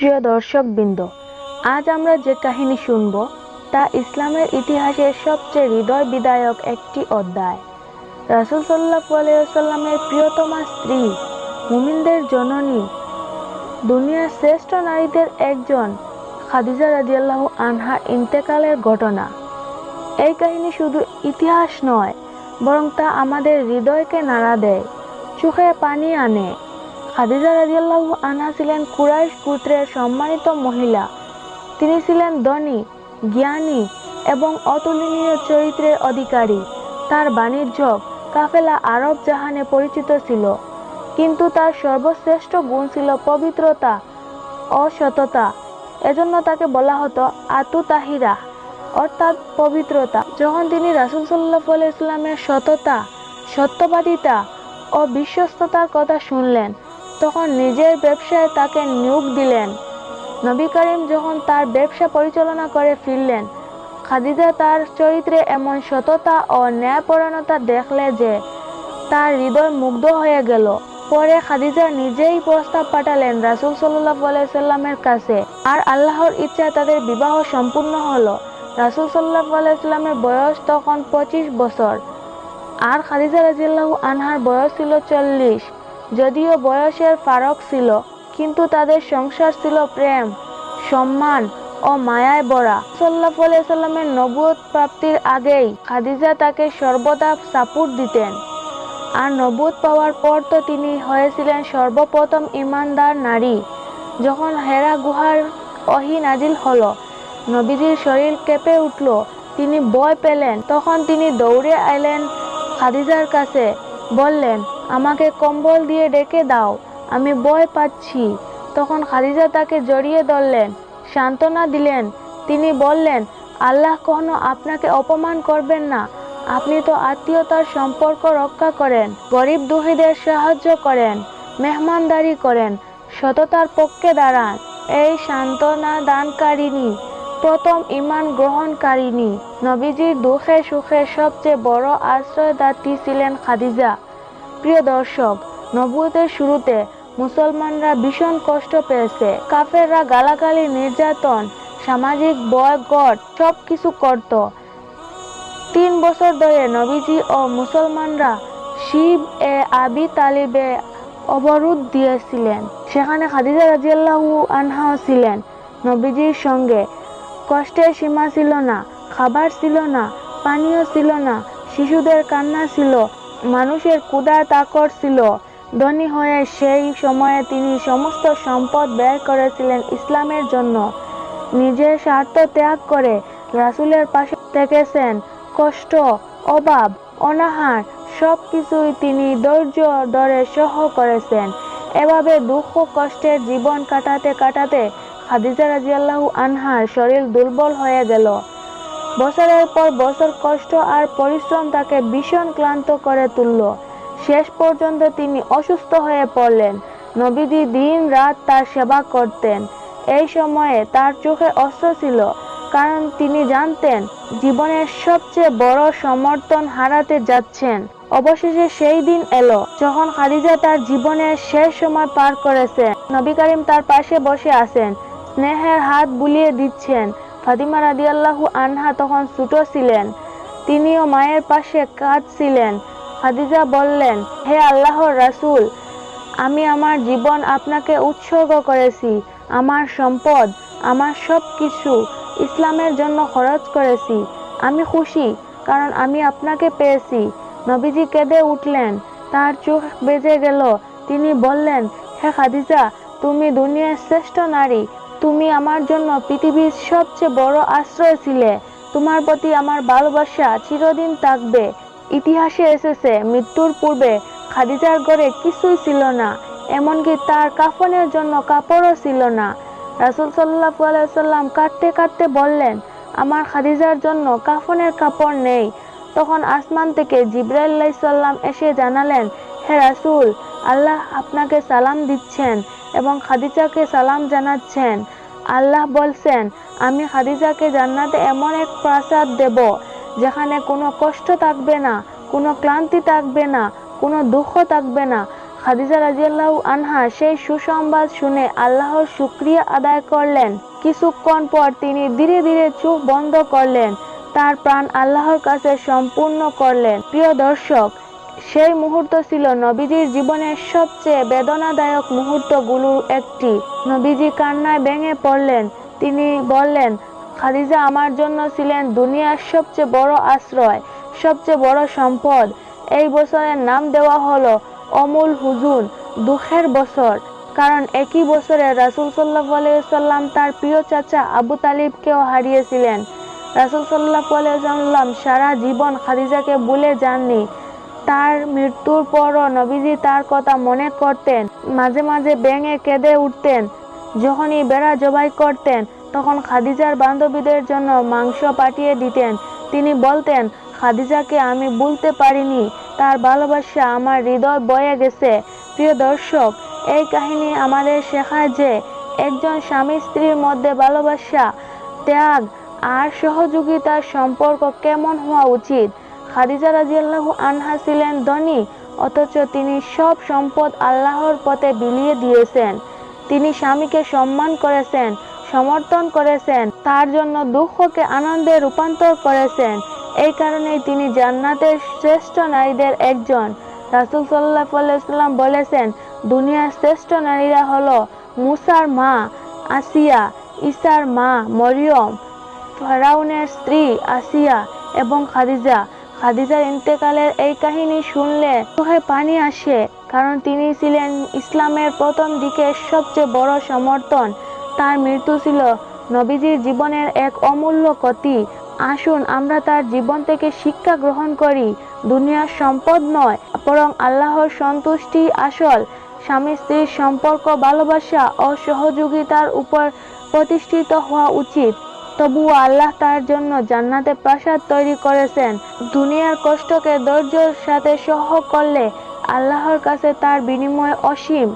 প্রিয় দর্শকবৃন্দ, আজ আমরা যে কাহিনী শুনব তা ইসলামের ইতিহাসের সবচেয়ে হৃদয় বিদারক একটি অধ্যায়। রাসূল সাল্লাল্লাহু আলাইহি ওয়াসাল্লামের প্রিয়তমা স্ত্রী, মুমিনদের জননী, দুনিয়ার শ্রেষ্ঠ নারীদের একজন খাদিজা রাদিয়াল্লাহু আনহার ইন্তেকালের ঘটনা। এই কাহিনী শুধু ইতিহাস নয়, বরং তা আমাদের হৃদয়কে নাড়া দেয়, চোখে পানি আনে। খাদিজা রাদিয়াল্লাহু আনহা ছিলেন কুরাইশ গোত্রের সম্মানিত মহিলা। তিনি ছিলেন ধনী, জ্ঞানী এবং অতুলনীয় চরিত্রের অধিকারী। তার বাণিজ্য কাফেলা আরব জাহানে পরিচিত ছিল, কিন্তু তার সর্বশ্রেষ্ঠ গুণ ছিল পবিত্রতা ও সততা। এজন্য তাকে বলা হতো আতু তাহিরা, অর্থাৎ পবিত্রতা। যখন তিনি রাসূল সাল্লাল্লাহু আলাইহি ওয়াসাল্লামের সততা, সত্যবাদিতা ও বিশ্বস্ততার কথা শুনলেন, তখন নিজের ব্যবসায় তাকে নিয়োগ দিলেন। নবী করিম যখন তার ব্যবসা পরিচালনা করে ফিরলেন, খাদিজা তার চরিত্রে এমন সততা ও ন্যায়পরায়ণতা দেখলে যে তার হৃদয় মুগ্ধ হয়ে গেল। পরে খাদিজা নিজেই প্রস্তাব পাঠালেন রাসূল সাল্লাল্লাহু আলাইহি ওয়াসাল্লামের কাছে, আর আল্লাহর ইচ্ছায় তাদের বিবাহ সম্পূর্ণ হলো। রাসূল সাল্লাল্লাহু আলাইহি ওয়াসাল্লামের বয়স তখন 25 বছর, আর খাদিজা রাদিয়াল্লাহু আনহার বয়স ছিল 40। যদিও বয়সের ফারাক ছিল, কিন্তু তাদের সংসার ছিল প্রেম, সম্মান ও মায়ায় ভরা। সাল্লাল্লাহু আলাইহি ওয়াসাল্লামের নবুয়ত প্রাপ্তির আগেই খাদিজা তাকে সর্বদা সাপোর্ট দিতেন, আর নবুয়ত পাওয়ার পর তো তিনি হয়েছিলেন সর্বপ্রথম ঈমানদার নারী। যখন হেরা গুহার ওহী নাজিল হলো, নবীজির শরীর কেঁপে উঠল, তিনি ভয় পেলেন। তখন তিনি দৌড়ে এলেন খাদিজার কাছে, বললেন, আমাকে কম্বল দিয়ে ঢেকে দাও, আমি ভয় পাচ্ছি। তখন খাদিজা তাকে জড়িয়ে ধরলেন, সান্ত্বনা দিলেন। তিনি বললেন, আল্লাহ কখনো আপনাকে অপমান করবেন না। আপনি তো আত্মীয়তার সম্পর্ক রক্ষা করেন, গরিব দুঃখীদের সাহায্য করেন, মেহমানদারি করেন, সততার পক্ষে দাঁড়ান। এই সান্ত্বনা দানকারিণী, প্রথম ঈমান গ্রহণকারিণী, নবীজির দুঃখে সুখে সবচেয়ে বড় আশ্রয়দাত্রী ছিলেন খাদিজা। প্রিয় দর্শক, নবুয়তের শুরুতে মুসলমানরা ভীষণ কষ্ট পেয়েছে। কাফেররা গালাগালি, নির্যাতন, সামাজিক বয়কট সবকিছু করত। 3 বছর ধরে নবীজি ও মুসলমানরা শিব এ আবি তালিবে অবরোধ দিয়েছিলেন। সেখানে খাদিজা রাদিয়াল্লাহু আনহাও ছিলেন নবীজির সঙ্গে। কষ্টের সীমা ছিল না, খাবার ছিল না, পানীয় ছিল না, শিশুদের কান্না ছিল, মানুষের ক্ষুধার তাকড় ছিল। ধনী হয়ে সেই সময়ে তিনি সমস্ত সম্পদ ব্যয় করেছিলেন ইসলামের জন্য। নিজের স্বার্থ ত্যাগ করে রাসূলের পাশে থেকেছেন। কষ্ট, অভাব, অনাহার সবকিছুই তিনি ধৈর্য ধরে সহ্য করেছেন। এভাবে দুঃখ কষ্টের জীবন কাটাতে কাটাতে খাদিজা রাদিয়াল্লাহু আনহার শরীর দুর্বল হয়ে গেল। বছরের পর বছর কষ্ট আর পরিশ্রম তাকে ভীষণ ক্লান্ত করে তুলল। শেষ পর্যন্ত তিনি অসুস্থ হয়ে পড়লেন। নবীজি দিন রাত তার সেবা করতেন। এই সময়ে তার চোখে অশ্রু ছিল, কারণ তিনি জানতেন জীবনের সবচেয়ে বড় সমর্থন হারাতে যাচ্ছেন। অবশেষে সেই দিন এলো যখন খাদিজা তার জীবনের শেষ সময় পার করেছেন। নবী করিম তার পাশে বসে আছেন, স্নেহের হাত বুলিয়ে দিচ্ছেন। ফাতিমা রাদিয়াল্লাহু আনহা তখন ছোট ছিলেন, তিনিও মায়ের পাশে কাঁদছিলেন। খাদিজা বললেন, হে আল্লাহর রাসূল, আমি আমার জীবন আপনাকে উৎসর্গ করেছি। আমার সম্পদ, আমার সব কিছু ইসলামের জন্য খরচ করেছি। আমি খুশি, কারণ আমি আপনাকে পেয়েছি। নবীজি কেঁদে উঠলেন, তার চোখ বেজে গেল। তিনি বললেন, হে খাদিজা, তুমি দুনিয়ার শ্রেষ্ঠ নারী। তুমি আমার জন্য পৃথিবীর সবচেয়ে বড় আশ্রয় ছিলে। তোমার প্রতি আমার ভালোবাসা চিরদিন থাকবে। ইতিহাসে এসেছে, মৃত্যুর পূর্বে খাদিজার ঘরে কিছুই ছিল না, এমনকি তার কাফনের জন্য কাপড়ও ছিল না। রাসূল সাল্লাল্লাহু আলাইহি ওয়াসাল্লাম কাঁদতে কাঁদতে বললেন, আমার খাদিজার জন্য কাফনের কাপড় নেই। তখন আসমান থেকে জিবরাইল আলাইহিস সালাম এসে জানালেন, হে রাসূল, আল্লাহ আপনাকে সালাম দিচ্ছেন এবং খাদিজাকে সালাম জানাচ্ছেন। আল্লাহ বলছেন, আমি খাদিজাকে জান্নাতে এমন এক প্রাসাদ দেব যেখানে কোনো কষ্ট থাকবে না, কোনো ক্লান্তি থাকবে না, কোনো দুঃখ থাকবে না। খাদিজা রাদিয়াল্লাহু আনহা সেই সুসংবাদ শুনে আল্লাহর শুকরিয়া আদায় করলেন। কিছুক্ষণ পর তিনি ধীরে ধীরে চোখ বন্ধ করলেন, তার প্রাণ আল্লাহর কাছে সম্পূর্ণ করলেন। প্রিয় দর্শক, সেই মুহূর্ত ছিল নবীজির জীবনের সবচেয়ে বেদনাদায়ক মুহূর্তগুলোর একটি। নবীজি কান্নায় ভেঙে পড়লেন। তিনি বললেন, খাদিজা আমার জন্য ছিলেন দুনিয়ার সবচেয়ে বড় আশ্রয়, সবচেয়ে বড় সম্পদ। এই বছরের নাম দেওয়া হলো অমুল হুজুন, দুঃখের বছর। কারণ একই বছরে রাসূল সাল্লাল্লাহু আলাইহি ওয়াসাল্লাম তার প্রিয় চাচা আবু তালিবকেও হারিয়েছিলেন। রাসূল সাল্লাল্লাহু আলাইহি ওয়াসাল্লাম সারা জীবন খাদিজাকে ভুলে যাননি। তার মৃত্যুর পরও নবীজি তার কথা মনে করতেন, মাঝে মাঝে ভেঙে কেঁদে উঠতেন। যখনই ভেড়া জবাই করতেন, তখন খাদিজার বান্ধবীদের জন্য মাংস পাঠিয়ে দিতেন। তিনি বলতেন, খাদিজাকে আমি ভুলতে পারিনি, তার ভালোবাসা আমার হৃদয় বয়ে গেছে। প্রিয় দর্শক, এই কাহিনী আমাদের শেখায় যে একজন স্বামী স্ত্রীর মধ্যে ভালোবাসা, ত্যাগ আর সহযোগিতার সম্পর্ক কেমন হওয়া উচিত। খাদিজা রাদিয়াল্লাহু আনহা ছিলেন ধনী, অথচ তিনি সব সম্পদ আল্লাহর পথে বিলিয়ে দিয়েছেন। তিনি স্বামীকে সম্মান করেছেন, সমর্থন করেছেন, তার জন্য দুঃখকে আনন্দে রূপান্তর করেছেন। এই কারণেই তিনি জান্নাতের শ্রেষ্ঠ নারীদের একজন। রাসূল সাল্লাল্লাহু আলাইহি ওয়াসাল্লাম বলেছেন, দুনিয়ার শ্রেষ্ঠ নারীরা হলো মুসার মা আসিয়া, ঈসার মা মরিয়ম, ফেরাউনের স্ত্রী আসিয়া এবং খাদিজা। খাদিজার ইন্তেকালের এই কাহিনী শুনলে চোখে পানি আসে, কারণ তিনি ছিলেন ইসলামের প্রথম দিকের সবচেয়ে বড় সমর্থন। তার মৃত্যু ছিল নবীজির জীবনের এক অমূল্য ক্ষতি। আসুন আমরা তার জীবন থেকে শিক্ষা গ্রহণ করি। দুনিয়ার সম্পদ নয়, বরং আল্লাহর সন্তুষ্টি আসল। স্বামী স্ত্রীর সম্পর্ক ভালোবাসা ও সহযোগিতার উপর প্রতিষ্ঠিত হওয়া উচিত। তবুও আল্লাহ তার জন্য জান্নাতে প্রাসাদ তৈরি করেছেন। দুনিয়ার কষ্টকে ধৈর্যের সাথে সহ্য করলে আল্লাহর কাছে তার বিনিময় অসীম।